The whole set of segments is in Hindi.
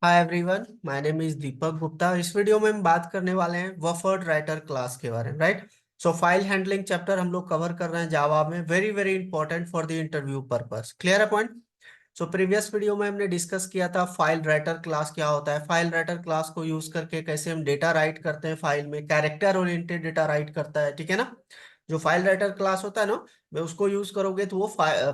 Hi everyone, my name is Deepak Gupta. इस वीडियो में हम बात करने वाले हैं बफर्ड राइटर क्लास के बारे में, राइट। सो फाइल हैंडलिंग चैप्टर हम लोग कवर कर रहे हैं जावा में। Very very important for the interview purpose. Clear है पॉइंट। सो प्रीवियस वीडियो में हमने डिस्कस किया था फाइल राइटर क्लास क्या होता है, फाइल राइटर क्लास को यूज करके कैसे हम डेटा राइट करते हैं, फाइल में कैरेक्टर ओरिएंटेड डेटा राइट करता है, ठीक है ना। जो फाइल राइटर क्लास होता है ना, मैं उसको यूज करोगे तो वो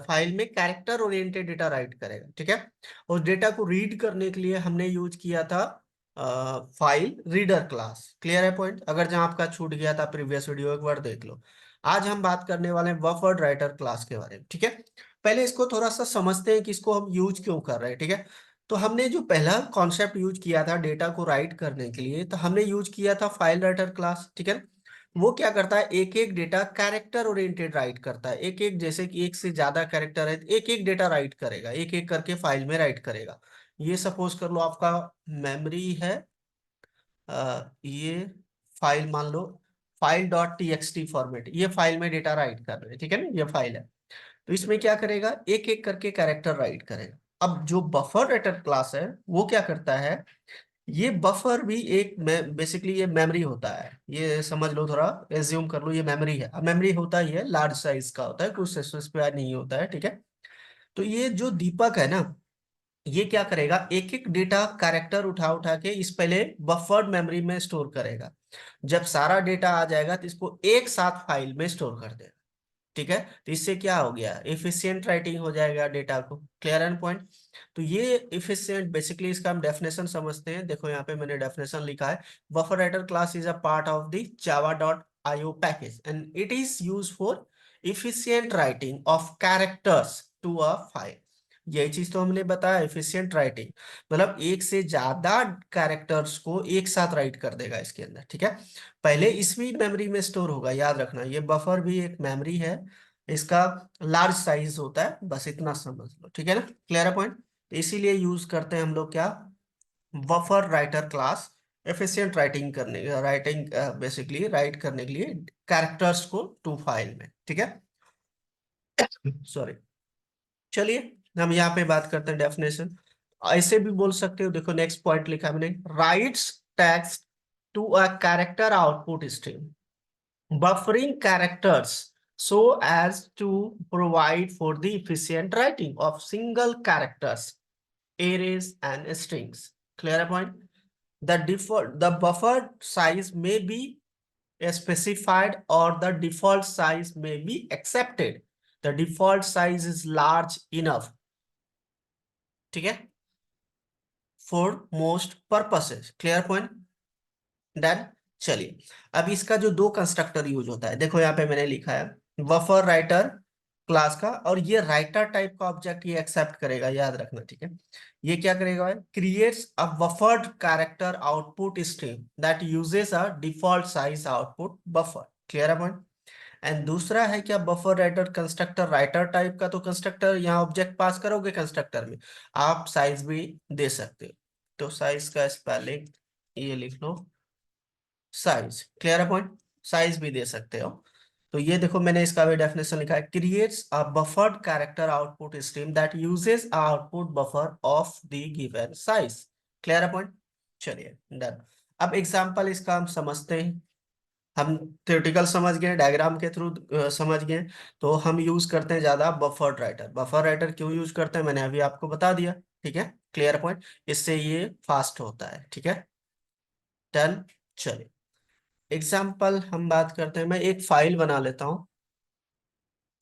फाइल में कैरेक्टर ओरिएंटेड डेटा राइट करेगा, ठीक है। उस डेटा को रीड करने के लिए हमने यूज किया था फाइल रीडर क्लास। क्लियर है पॉइंट। अगर जहां आपका छूट गया था प्रीवियस वीडियो, एक बार देख लो। आज हम बात करने वाले हैं बफर्ड राइटर क्लास के बारे में, ठीक है। पहले इसको थोड़ा सा समझते हैं कि इसको हम यूज क्यों कर रहे हैं, ठीक है। तो हमने जो पहला कॉन्सेप्ट यूज किया था डेटा को राइट करने के लिए, तो हमने यूज किया था फाइल राइटर क्लास, ठीक है। वो क्या करता है, एक एक डेटा कैरेक्टर ओरिएंटेड राइट करता है। एक एक, जैसे कि एक से ज्यादा कैरेक्टर है, एक एक डेटा राइट करेगा, एक एक करके फाइल में राइट करेगा। ये सपोज कर लो आपका मेमोरी है। ये फाइल मान लो, file dot T X T format, ये फाइल में डेटा राइट कर रहे हैं, ठीक है ना, ये फाइल है। तो इसमें क्या करेगा, एक एक करके कैरेक्टर राइट करेगा। अब जो बफर राइटर क्लास है वो क्या करता है, ये बफर भी एक बेसिकली ये मेमोरी होता है। ये समझ लो, थोड़ा एज्यूम कर लो, ये मेमोरी है। अब मेमोरी होता ही है, लार्ज साइज का होता है, कुछ स्पेसिफाई नहीं होता है, ठीक है। तो ये जो दीपक है ना, ये क्या करेगा, एक एक डेटा कैरेक्टर उठा उठा के इस पहले बफर्ड मेमोरी में स्टोर करेगा। जब सारा डेटा आ जाएगा तो इसको एक साथ फाइल में स्टोर कर देगा, ठीक है। तो इससे क्या हो गया, एफिशिएंट राइटिंग हो जाएगा डेटा को। Clear and point. तो ये एफिशिएंट, बेसिकली इसका हम डेफिनेशन समझते हैं। देखो यहाँ पे मैंने डेफिनेशन लिखा है। Buffer writer class is a part of the Java dot IO package and it is use for efficient writing of characters to a file. ये चीज तो हमने बताया, एफिशिएंट राइटिंग मतलब एक से ज्यादा कैरेक्टर्स को एक साथ राइट कर देगा इसके अंदर, ठीक है। पहले इसमें मेमोरी में स्टोर होगा, याद रखना। ये बफर भी एक मेमोरी है, इसका लार्ज साइज होता है, बस इतना समझ लो, ठीक है ना। क्लियर है पॉइंट। इसीलिए यूज करते हैं हम लोग क्या, buffer writer class. Efficient writing करने, राइटिंग बेसिकली राइट करने के लिए कैरेक्टर्स को टू फाइल में, ठीक है। सॉरी। चलिए हम यहाँ पे बात करते हैं डेफिनेशन। ऐसे भी बोल सकते हो, देखो नेक्स्ट पॉइंट लिखा है मैंने, writes text to a character output stream, buffering characters so as to provide for the efficient writing of single characters, arrays and strings. Clear point. The buffer size may be specified or the default size may be accepted. The default size is large enough, ठीक है, for most purposes. Clear point. Done. चलिए, अब इसका जो दो कंस्ट्रक्टर यूज होता है, देखो यहाँ पे मैंने लिखा है बफर राइटर क्लास का, और ये राइटर टाइप का ऑब्जेक्ट ये एक्सेप्ट करेगा, याद रखना, ठीक है। ये क्या करेगा, creates a buffered character output stream that uses a default size output buffer. Clear है पॉइंट। एंड दूसरा है क्या, buffer writer constructor writer type का, तो कंस्ट्रक्टर यहाँ ऑब्जेक्ट पास करोगे कंस्ट्रक्टर में, आप साइज भी दे सकते हो। तो साइज का स्पेलिंग ये लिख लो, साइज। क्लियर है पॉइंट। साइज भी दे सकते हो। तो ये देखो मैंने इसका भी डेफिनेशन लिखा है, creates a buffered character output stream that uses output buffer of the given size. Clear है पॉइंट। चलिए डन। अब एग्जांपल इसका हम समझते हैं। हम थ्योरेटिकल समझ गए, डायग्राम के थ्रू समझ गए। तो हम यूज करते हैं ज्यादा बफर्ड राइटर। बफर राइटर क्यों यूज करते हैं मैंने अभी आपको बता दिया, ठीक है। Clear point. इससे ये फास्ट होता है, ठीक है। डन। चलिए एग्जाम्पल हम बात करते हैं। मैं एक फाइल बना लेता हूँ।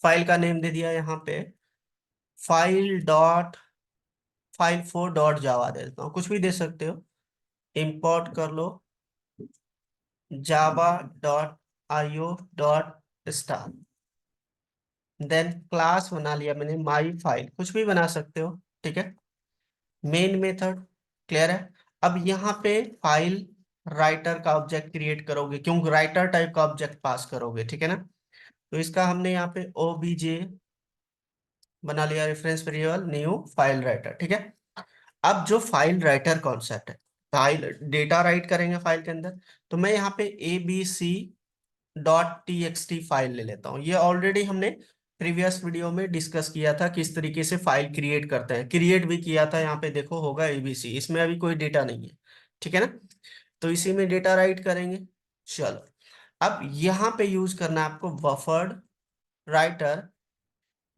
फाइल का नेम दे दिया यहाँ पे, फाइल4 डॉट जावा दे देता हूँ, कुछ भी दे सकते हो। इंपोर्ट कर लो java.io.star, देन क्लास बना लिया मैंने माई फाइल, कुछ भी बना सकते हो, ठीक है। Main method. क्लियर है। अब यहाँ पे फाइल राइटर का ऑब्जेक्ट क्रिएट करोगे, क्योंकि राइटर टाइप का ऑब्जेक्ट पास करोगे, ठीक है ना। तो इसका हमने यहाँ पे ओबीजे बना लिया, reference variable new file writer, ठीक है। अब जो फाइल राइटर कॉन्सेप्ट है, फाइल डेटा राइट करेंगे फाइल के अंदर, तो मैं यहाँ पे abc.txt फाइल ले लेता हूँ। ये ऑलरेडी हमने प्रीवियस वीडियो में डिस्कस किया था किस तरीके से फाइल क्रिएट करते हैं, क्रिएट भी किया था, यहाँ पे देखो होगा एबीसी, इसमें अभी कोई डेटा नहीं है, ठीक है ना। तो इसी में डेटा राइट करेंगे। चलो, अब यहाँ पे यूज करना है आपको buffered writer,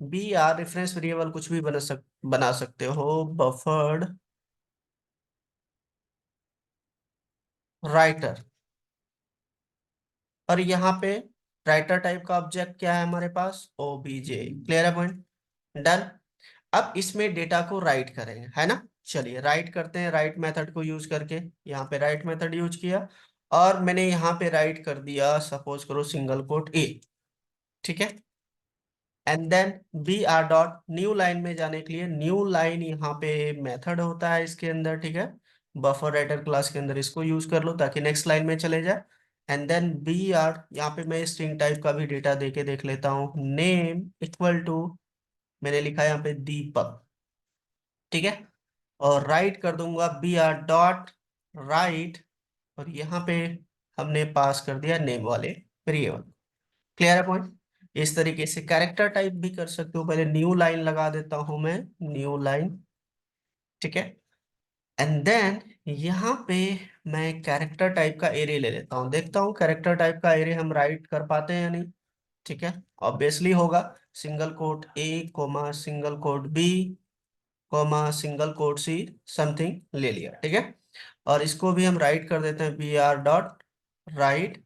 B R reference variable कुछ भी बना सकते हो, बफर्ड राइटर। और यहाँ पे राइटर टाइप का ऑब्जेक्ट क्या है हमारे पास, ओबीजे। क्लियर है पॉइंट, डन। अब इसमें डेटा को राइट करेंगे, है ना। चलिए राइट करते हैं, राइट मेथड को यूज करके। यहाँ पे राइट मेथड यूज किया और मैंने यहाँ पे राइट कर दिया, सपोज करो सिंगल कोट ए, ठीक है। And then B R dot new line में जाने के लिए, न्यू लाइन यहाँ पे मेथड होता है इसके अंदर, ठीक है। बफर राइटर क्लास के अंदर इसको यूज कर लो ताकि नेक्स्ट लाइन में चले जाए। एंड देन बी आर, यहाँ पे मैं स्ट्रिंग टाइप का भी डेटा देके देख लेता हूँ, नेम इक्वल टू, मैंने लिखा है यहाँ पे दीपक, ठीक है। और राइट कर दूंगा बी आर डॉट राइट, और यहाँ पे हमने पास कर दिया नेम वाले वेरिएबल। क्लियर है पॉइंट। इस तरीके से कैरेक्टर टाइप भी कर सकते हो, पहले न्यू लाइन लगा देता हूं मैं, न्यू लाइन, ठीक है। एंड देन यहाँ पे मैं कैरेक्टर टाइप का एरे ले लेता हूँ, देखता हूँ कैरेक्टर टाइप का एरे हम राइट कर पाते हैं या नहीं, ठीक है। ऑब्वियसली होगा, single quote A comma single quote B comma single quote C, something ले लिया, ठीक है। और इसको भी हम राइट कर देते हैं, बी आर डॉट राइट,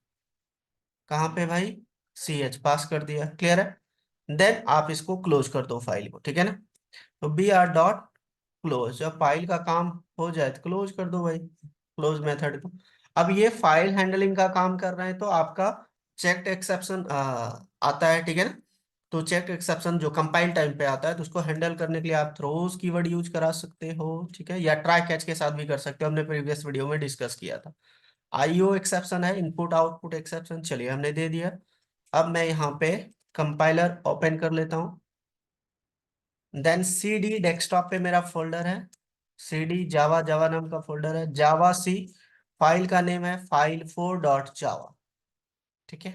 कहाँ पे भाई, सी एच, पास कर दिया। क्लियर है। देन आप इसको क्लोज कर दो फाइल को, ठीक है ना। तो बी आर डॉट क्लोज, जब फाइल का काम हो जाए तो क्लोज कर दो भाई, क्लोज मेथड को। अब ये फाइल हैंडलिंग का काम कर रहे हैं तो आपका चेक्ड एक्सेप्शन आता है, ठीक है ना। तो चेक एक्सेप्शन जो कंपाइल टाइम पे आता है, तो उसको हैंडल करने के लिए आप थ्रोज कीवर्ड यूज करा सकते हो, ठीक है, या ट्राई कैच के साथ भी कर सकते हो, हमने प्रीवियस वीडियो में डिस्कस किया था। आईओ एक्सेप्शन है, इनपुट आउटपुट एक्सेप्शन, चलिए हमने दे दिया। अब मैं यहाँ पे कंपाइलर ओपन कर लेता हूँ, देन सी डी, डेस्कटॉप पे मेरा फोल्डर है, सी डी जावा, जावा नाम का फोल्डर है, जावा सी, फाइल का नेम है फाइल 4 डॉट जावा, ठीक है।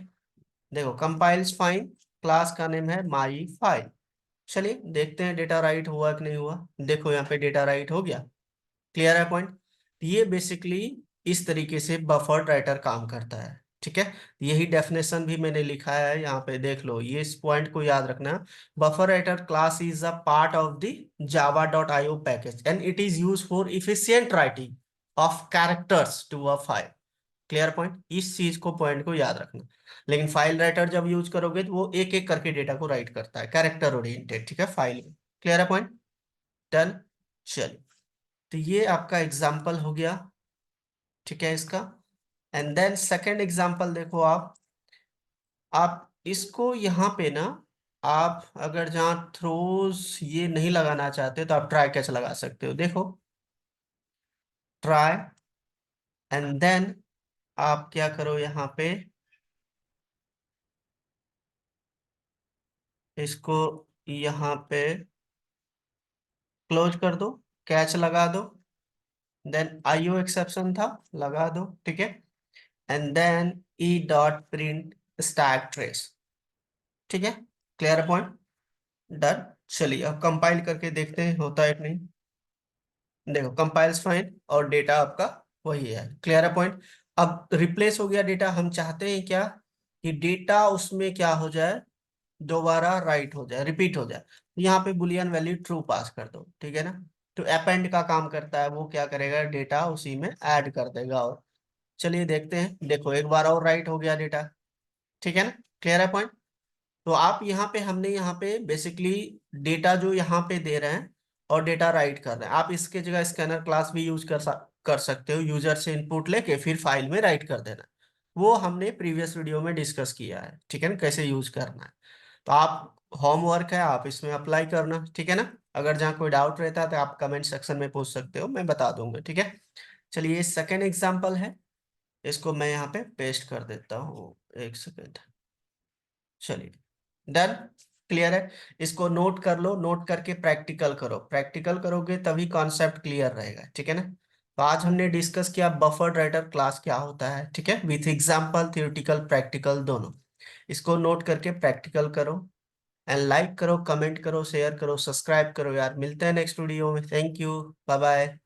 देखो कंपाइल्स फाइन, क्लास का नेम है माई फाइल। चलिए देखते हैं डेटा राइट हुआ कि नहीं हुआ, देखो यहाँ पे डेटा राइट हो गया। क्लियर है पॉइंट। ये बेसिकली इस तरीके से बफर्ड राइटर काम करता है, ठीक है। यही डेफिनेशन भी मैंने लिखा है यहाँ पे, देख लो, ये इस पॉइंट को याद रखना। Buffer writer class is a part of the Java dot IO package and it is use for efficient writing of characters to a file. Clear point, इस चीज को, पॉइंट को याद रखना। लेकिन फाइल राइटर जब यूज करोगे तो वो एक एक करके डेटा को राइट करता है, कैरेक्टर ओरिएंटेड, ठीक है, फाइल में। क्लियर है पॉइंट, डन। चलिए, तो ये आपका एग्जाम्पल हो गया, ठीक है, इसका। एंड देन सेकेंड एग्जाम्पल देखो आप इसको यहाँ पे ना, आप अगर जहाँ थ्रोज ये नहीं लगाना चाहते तो आप ट्राई कैच लगा सकते हो, देखो ट्राई। एंड देन आप क्या करो, यहाँ पे इसको यहाँ पे क्लोज कर दो, कैच लगा दो, देन आईओ एक्सेप्शन था, लगा दो, ठीक है। And then E dot print stack trace, ठीक है। Clear point, done. चलिए अब कंपाइल करके देखते हैं होता है कि नहीं। देखो कंपाइल्स फाइन और डेटा आपका वही है। क्लियर है पॉइंट। अब रिप्लेस हो गया डेटा, हम चाहते हैं क्या कि डेटा उसमें क्या हो जाए, दोबारा राइट हो जाए, रिपीट हो जाए। यहाँ पे बुलियन वैल्यू ट्रू पास कर दो, ठीक है ना। तो अपेंड का काम करता है, वो क्या करेगा, डेटा उसी में ऐड कर देगा। और चलिए देखते हैं, देखो एक बार और राइट हो गया डेटा, ठीक है ना। क्लियर है पॉइंट। तो आप यहाँ पे, हमने यहाँ पे बेसिकली डेटा जो यहाँ पे दे रहे हैं और डेटा राइट कर रहे हैं, आप इसके जगह स्कैनर क्लास भी यूज कर सकते हो, यूजर से इनपुट लेके फिर फाइल में राइट कर देना। वो हमने प्रीवियस वीडियो में डिस्कस किया है, ठीक है ना, कैसे यूज करना है। तो आप, होमवर्क है, आप इसमें अप्लाई करना, ठीक है ना। अगर जहाँ कोई डाउट रहता है तो आप कमेंट सेक्शन में पूछ सकते हो, मैं बता दूंगा, ठीक है। चलिए ये सेकेंड एग्जाम्पल है, इसको मैं यहाँ पे पेस्ट कर देता हूँ, एक सेकेंड। चलिए डन। क्लियर है। इसको नोट कर लो, नोट करके प्रैक्टिकल करो, प्रैक्टिकल करोगे तभी कॉन्सेप्ट क्लियर रहेगा, ठीक है ना। तो आज हमने डिस्कस किया बफर्ड राइटर क्लास क्या होता है, ठीक है, विथ एग्जांपल, थियोरेटिकल प्रैक्टिकल दोनों। इसको नोट करके प्रैक्टिकल करो। एंड लाइक करो, कमेंट करो, शेयर करो, सब्सक्राइब करो यार। मिलते हैं नेक्स्ट वीडियो में। Thank you, bye bye.